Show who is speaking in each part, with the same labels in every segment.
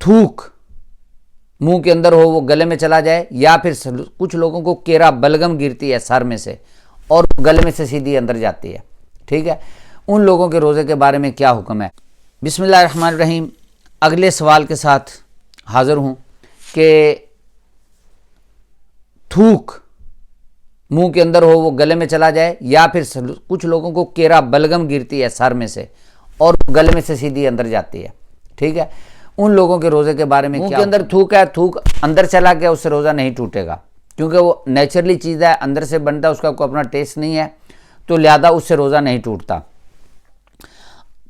Speaker 1: थूक मुंह के अंदर हो वो गले में चला जाए, या फिर कुछ लोगों को केरा बलगम गिरती है सर में से और गले में से सीधी अंदर जाती है, ठीक है, उन लोगों के रोज़े के बारे में क्या हुक्म है। बिस्मिल्लाहिर्रहमानिर्रहीम। अगले सवाल के साथ हाज़िर हूँ कि थूक मुंह के अंदर हो वो गले में चला जाए, या फिर कुछ लोगों को केरा बलगम गिरती है सर में से और गले में से सीधी अंदर जाती है, ठीक है, उन लोगों के रोज़े के बारे में। मुंह के अंदर थूक है, थूक अंदर चला गया, उससे रोज़ा नहीं टूटेगा, क्योंकि वो नेचुरली चीज़ है, अंदर से बनता है, उसका कोई अपना टेस्ट नहीं है, तो लिहाजा उससे रोज़ा नहीं टूटता।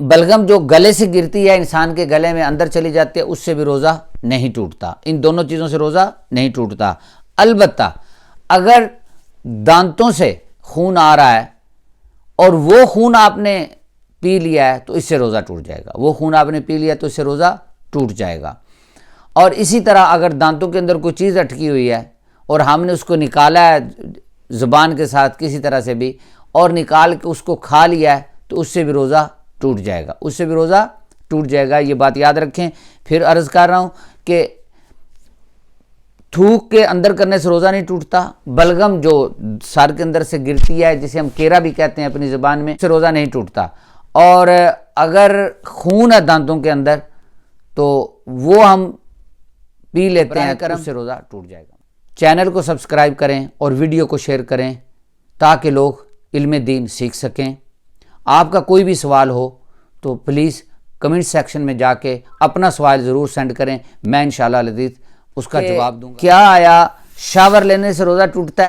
Speaker 1: बलगम जो गले से गिरती है, इंसान के गले में अंदर चली जाती है, उससे भी रोज़ा नहीं टूटता। इन दोनों चीज़ों से रोज़ा नहीं टूटता। अलबत्ता अगर दांतों से खून आ रहा है और वो खून आपने पी लिया है तो इससे रोज़ा टूट जाएगा। वो खून आपने पी लिया तो इससे रोज़ा टूट जाएगा। और इसी तरह अगर दांतों के अंदर कोई चीज़ अटकी हुई है और हमने उसको निकाला है ज़ुबान के साथ किसी तरह से भी, और निकाल के उसको खा लिया है, तो उससे भी रोज़ा टूट जाएगा, उससे भी रोज़ा टूट जाएगा। ये बात याद रखें। फिर अर्ज़ कर रहा हूँ कि थूक के अंदर करने से रोज़ा नहीं टूटता। बलगम जो सर के अंदर से गिरती है, जिसे हम केरा भी कहते हैं अपनी ज़ुबान में, से रोज़ा नहीं टूटता। और अगर खून है दांतों के अंदर तो वो हम पी लेते हैं, तो उससे रोज़ा टूट जाएगा। चैनल को सब्सक्राइब करें और वीडियो को शेयर करें ताकि लोग इल्म दीन सीख सकें। आपका कोई भी सवाल हो तो प्लीज़ कमेंट सेक्शन में जाके अपना सवाल ज़रूर सेंड करें, मैं इंशाअल्लाह लज़ीज़ उसका जवाब दूंगा। क्या आया शावर लेने से रोज़ा टूटता है?